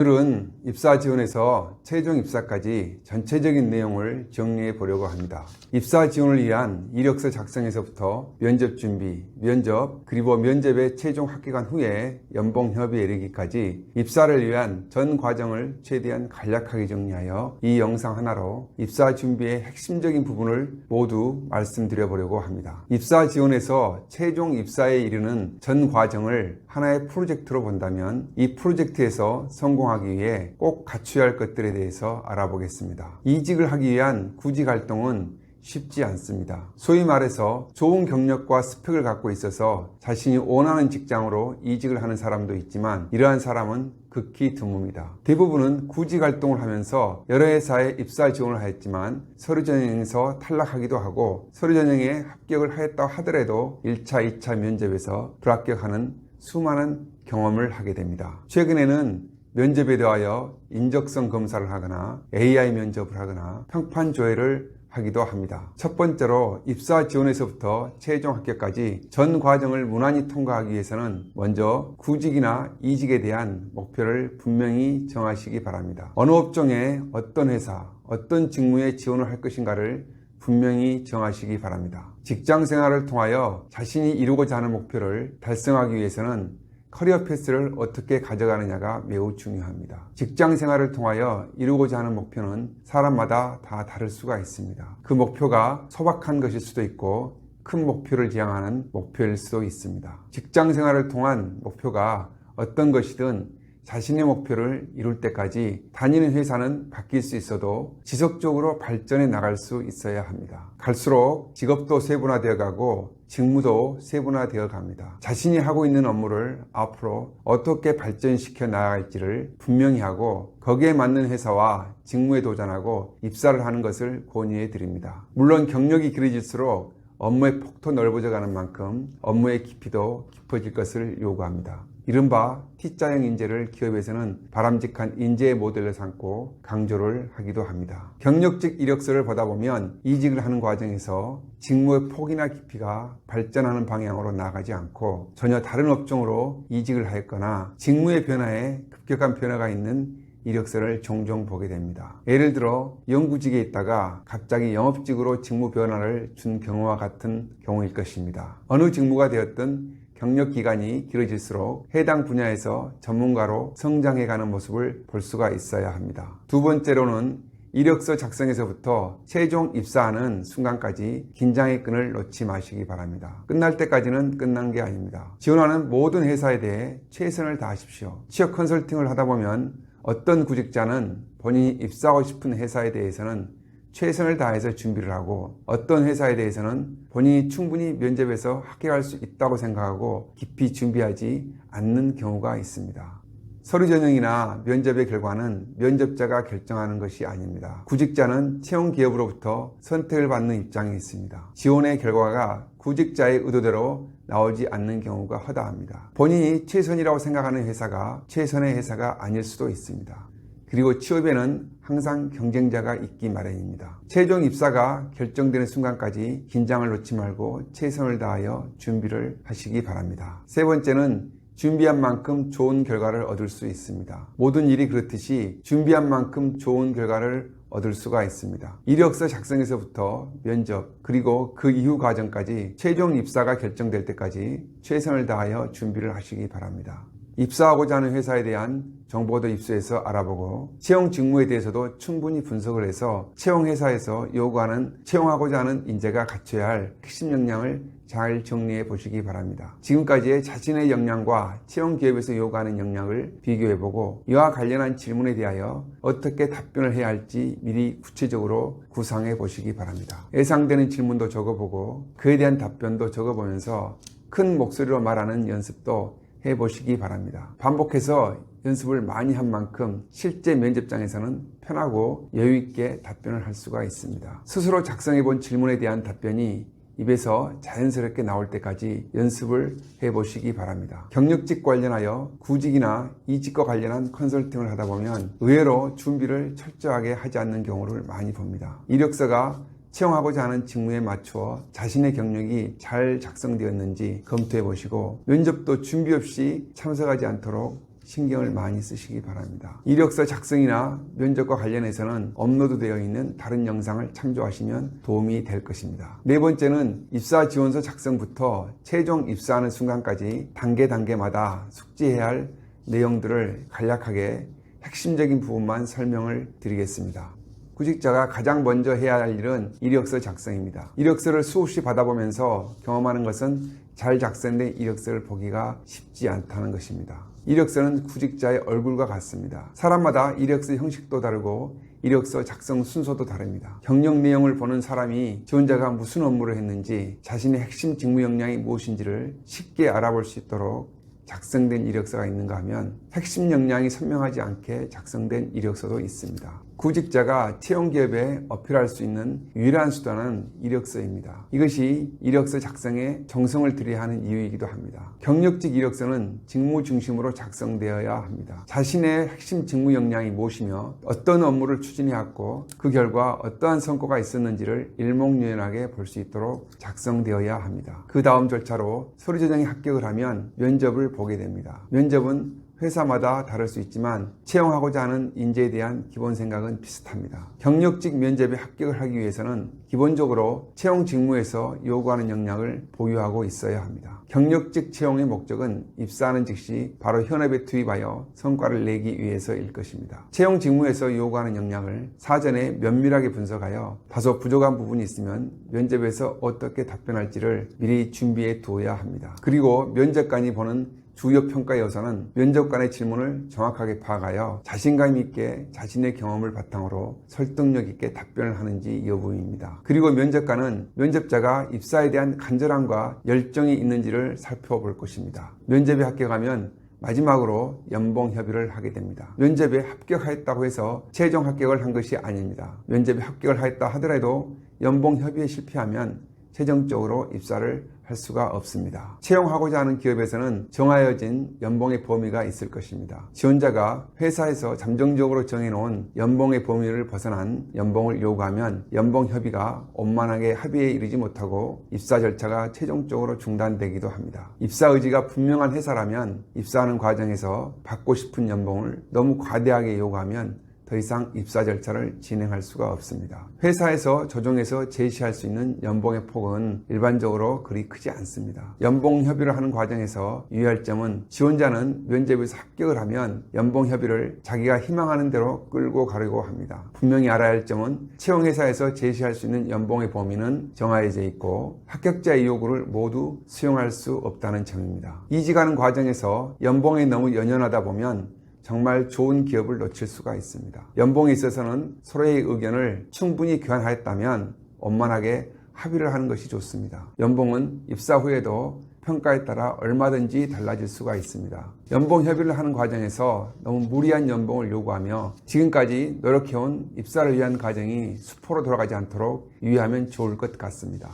오늘은 입사 지원에서 최종 입사까지 전체적인 내용을 정리해 보려고 합니다. 입사 지원을 위한 이력서 작성에서부터 면접 준비, 면접, 그리고 면접의 최종 합격한 후에 연봉 협의에 이르기까지 입사를 위한 전 과정을 최대한 간략하게 정리하여 이 영상 하나로 입사 준비의 핵심적인 부분을 모두 말씀드려 보려고 합니다. 입사 지원에서 최종 입사에 이르는 전 과정을 하나의 프로젝트로 본다면 이 프로젝트에서 성공하기 위해 꼭 갖춰야 할 것들에 대해서 알아보겠습니다. 이직을 하기 위한 구직 활동은 쉽지 않습니다. 소위 말해서 좋은 경력과 스펙을 갖고 있어서 자신이 원하는 직장으로 이직을 하는 사람도 있지만 이러한 사람은 극히 드뭅니다. 대부분은 구직 활동을 하면서 여러 회사에 입사 지원을 하였지만 서류 전형에서 탈락하기도 하고 서류 전형에 합격을 하였다 하더라도 1차, 2차 면접에서 불합격하는 수많은 경험을 하게 됩니다. 최근에는 면접에 대하여 인적성 검사를 하거나 AI 면접을 하거나 평판 조회를 하기도 합니다. 첫 번째로 입사 지원에서부터 최종 합격까지 전 과정을 무난히 통과하기 위해서는 먼저 구직이나 이직에 대한 목표를 분명히 정하시기 바랍니다. 어느 업종에 어떤 회사, 어떤 직무에 지원을 할 것인가를 분명히 정하시기 바랍니다. 직장 생활을 통하여 자신이 이루고자 하는 목표를 달성하기 위해서는 커리어 패스를 어떻게 가져가느냐가 매우 중요합니다. 직장 생활을 통하여 이루고자 하는 목표는 사람마다 다 다를 수가 있습니다. 그 목표가 소박한 것일 수도 있고 큰 목표를 지향하는 목표일 수도 있습니다. 직장 생활을 통한 목표가 어떤 것이든 자신의 목표를 이룰 때까지 다니는 회사는 바뀔 수 있어도 지속적으로 발전해 나갈 수 있어야 합니다. 갈수록 직업도 세분화되어 가고 직무도 세분화되어 갑니다. 자신이 하고 있는 업무를 앞으로 어떻게 발전시켜 나갈지를 분명히 하고 거기에 맞는 회사와 직무에 도전하고 입사를 하는 것을 권유해 드립니다. 물론 경력이 길어질수록 업무의 폭도 넓어져 가는 만큼 업무의 깊이도 깊어질 것을 요구합니다. 이른바 T자형 인재를 기업에서는 바람직한 인재의 모델로 삼고 강조를 하기도 합니다. 경력직 이력서를 보다 보면 이직을 하는 과정에서 직무의 폭이나 깊이가 발전하는 방향으로 나가지 않고 전혀 다른 업종으로 이직을 하였거나 직무의 변화에 급격한 변화가 있는 이력서를 종종 보게 됩니다. 예를 들어 연구직에 있다가 갑자기 영업직으로 직무 변화를 준 경우와 같은 경우일 것입니다. 어느 직무가 되었든 경력 기간이 길어질수록 해당 분야에서 전문가로 성장해가는 모습을 볼 수가 있어야 합니다. 두 번째로는 이력서 작성에서부터 최종 입사하는 순간까지 긴장의 끈을 놓지 마시기 바랍니다. 끝날 때까지는 끝난 게 아닙니다. 지원하는 모든 회사에 대해 최선을 다하십시오. 취업 컨설팅을 하다 보면 어떤 구직자는 본인이 입사하고 싶은 회사에 대해서는 최선을 다해서 준비를 하고 어떤 회사에 대해서는 본인이 충분히 면접에서 합격할 수 있다고 생각하고 깊이 준비하지 않는 경우가 있습니다. 서류 전형이나 면접의 결과는 면접자가 결정하는 것이 아닙니다. 구직자는 채용 기업으로부터 선택을 받는 입장에 있습니다. 지원의 결과가 구직자의 의도대로 나오지 않는 경우가 허다합니다. 본인이 최선이라고 생각하는 회사가 최선의 회사가 아닐 수도 있습니다. 그리고 취업에는 항상 경쟁자가 있기 마련입니다. 최종 입사가 결정되는 순간까지 긴장을 놓지 말고 최선을 다하여 준비를 하시기 바랍니다. 세 번째는 준비한 만큼 좋은 결과를 얻을 수 있습니다. 모든 일이 그렇듯이 준비한 만큼 좋은 결과를 얻을 수가 있습니다. 이력서 작성에서부터 면접 그리고 그 이후 과정까지 최종 입사가 결정될 때까지 최선을 다하여 준비를 하시기 바랍니다. 입사하고자 하는 회사에 대한 정보도 입수해서 알아보고 채용 직무에 대해서도 충분히 분석을 해서 채용 회사에서 요구하는 채용하고자 하는 인재가 갖춰야 할 핵심 역량을 잘 정리해 보시기 바랍니다. 지금까지의 자신의 역량과 채용 기업에서 요구하는 역량을 비교해보고 이와 관련한 질문에 대하여 어떻게 답변을 해야 할지 미리 구체적으로 구상해 보시기 바랍니다. 예상되는 질문도 적어보고 그에 대한 답변도 적어보면서 큰 목소리로 말하는 연습도 해보시기 바랍니다. 반복해서 연습을 많이 한 만큼 실제 면접장에서는 편하고 여유있게 답변을 할 수가 있습니다. 스스로 작성해본 질문에 대한 답변이 입에서 자연스럽게 나올 때까지 연습을 해보시기 바랍니다. 경력직 관련하여 구직이나 이직과 관련한 컨설팅을 하다 보면 의외로 준비를 철저하게 하지 않는 경우를 많이 봅니다. 이력서가 채용하고자 하는 직무에 맞추어 자신의 경력이 잘 작성되었는지 검토해 보시고 면접도 준비 없이 참석하지 않도록 신경을 많이 쓰시기 바랍니다. 이력서 작성이나 면접과 관련해서는 업로드되어 있는 다른 영상을 참조하시면 도움이 될 것입니다. 네 번째는 입사 지원서 작성부터 최종 입사하는 순간까지 단계마다 숙지해야 할 내용들을 간략하게 핵심적인 부분만 설명을 드리겠습니다. 구직자가 가장 먼저 해야 할 일은 이력서 작성입니다. 이력서를 수없이 받아보면서 경험하는 것은 잘 작성된 이력서를 보기가 쉽지 않다는 것입니다. 이력서는 구직자의 얼굴과 같습니다. 사람마다 이력서 형식도 다르고 이력서 작성 순서도 다릅니다. 경력 내용을 보는 사람이 지원자가 무슨 업무를 했는지, 자신의 핵심 직무 역량이 무엇인지를 쉽게 알아볼 수 있도록 작성된 이력서가 있는가 하면 핵심 역량이 선명하지 않게 작성된 이력서도 있습니다. 구직자가 채용 기업에 어필할 수 있는 유일한 수단은 이력서입니다. 이것이 이력서 작성에 정성을 들여야 하는 이유이기도 합니다. 경력직 이력서는 직무 중심으로 작성되어야 합니다. 자신의 핵심 직무 역량이 무엇이며 어떤 업무를 추진해왔고 그 결과 어떠한 성과가 있었는지를 일목요연하게 볼 수 있도록 작성되어야 합니다. 그 다음 절차로 서류 전형에 합격을 하면 면접을 보게 됩니다. 면접은 회사마다 다를 수 있지만 채용하고자 하는 인재에 대한 기본 생각은 비슷합니다. 경력직 면접에 합격을 하기 위해서는 기본적으로 채용 직무에서 요구하는 역량을 보유하고 있어야 합니다. 경력직 채용의 목적은 입사하는 즉시 바로 현업에 투입하여 성과를 내기 위해서일 것입니다. 채용 직무에서 요구하는 역량을 사전에 면밀하게 분석하여 다소 부족한 부분이 있으면 면접에서 어떻게 답변할지를 미리 준비해 두어야 합니다. 그리고 면접관이 보는 주요 평가 요소는 면접관의 질문을 정확하게 파악하여 자신감 있게 자신의 경험을 바탕으로 설득력 있게 답변을 하는지 여부입니다. 그리고 면접관은 면접자가 입사에 대한 간절함과 열정이 있는지를 살펴볼 것입니다. 면접에 합격하면 마지막으로 연봉 협의를 하게 됩니다. 면접에 합격하였다고 해서 최종 합격을 한 것이 아닙니다. 면접에 합격을 하였다 하더라도 연봉 협의에 실패하면 최종적으로 입사를 할 수가 없습니다. 채용하고자 하는 기업에서는 정하여진 연봉의 범위가 있을 것입니다. 지원자가 회사에서 잠정적으로 정해놓은 연봉의 범위를 벗어난 연봉을 요구하면 연봉 협의가 원만하게 합의에 이르지 못하고 입사 절차가 최종적으로 중단되기도 합니다. 입사 의지가 분명한 회사라면 입사하는 과정에서 받고 싶은 연봉을 너무 과대하게 요구하면 더 이상 입사 절차를 진행할 수가 없습니다. 회사에서 조정해서 제시할 수 있는 연봉의 폭은 일반적으로 그리 크지 않습니다. 연봉 협의를 하는 과정에서 유의할 점은 지원자는 면접에서 합격을 하면 연봉 협의를 자기가 희망하는 대로 끌고 가려고 합니다. 분명히 알아야 할 점은 채용회사에서 제시할 수 있는 연봉의 범위는 정해져 있고 합격자의 요구를 모두 수용할 수 없다는 점입니다. 이직하는 과정에서 연봉에 너무 연연하다 보면 정말 좋은 기업을 놓칠 수가 있습니다. 연봉에 있어서는 서로의 의견을 충분히 교환하였다면 원만하게 합의를 하는 것이 좋습니다. 연봉은 입사 후에도 평가에 따라 얼마든지 달라질 수가 있습니다. 연봉 협의를 하는 과정에서 너무 무리한 연봉을 요구하며 지금까지 노력해온 입사를 위한 과정이 수포로 돌아가지 않도록 유의하면 좋을 것 같습니다.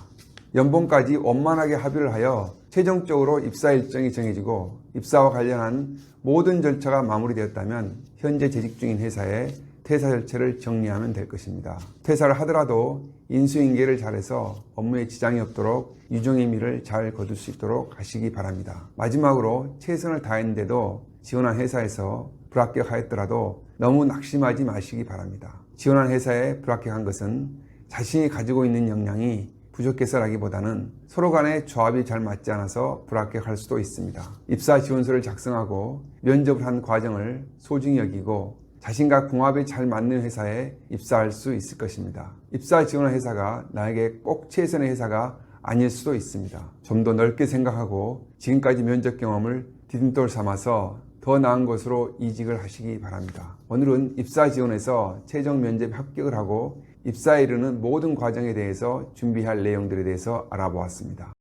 연봉까지 원만하게 합의를 하여 최종적으로 입사 일정이 정해지고 입사와 관련한 모든 절차가 마무리되었다면 현재 재직 중인 회사에 퇴사 절차를 정리하면 될 것입니다. 퇴사를 하더라도 인수인계를 잘해서 업무에 지장이 없도록 유종의 미를 잘 거둘 수 있도록 하시기 바랍니다. 마지막으로 최선을 다했는데도 지원한 회사에서 불합격하였더라도 너무 낙심하지 마시기 바랍니다. 지원한 회사에 불합격한 것은 자신이 가지고 있는 역량이 부족해서라기보다는 서로 간의 조합이 잘 맞지 않아서 불합격할 수도 있습니다. 입사 지원서를 작성하고 면접을 한 과정을 소중히 여기고 자신과 궁합이 잘 맞는 회사에 입사할 수 있을 것입니다. 입사 지원한 회사가 나에게 꼭 최선의 회사가 아닐 수도 있습니다. 좀 더 넓게 생각하고 지금까지 면접 경험을 디딤돌 삼아서 더 나은 곳으로 이직을 하시기 바랍니다. 오늘은 입사 지원에서 최종 면접에 합격을 하고 입사에 이르는 모든 과정에 대해서 준비할 내용들에 대해서 알아보았습니다.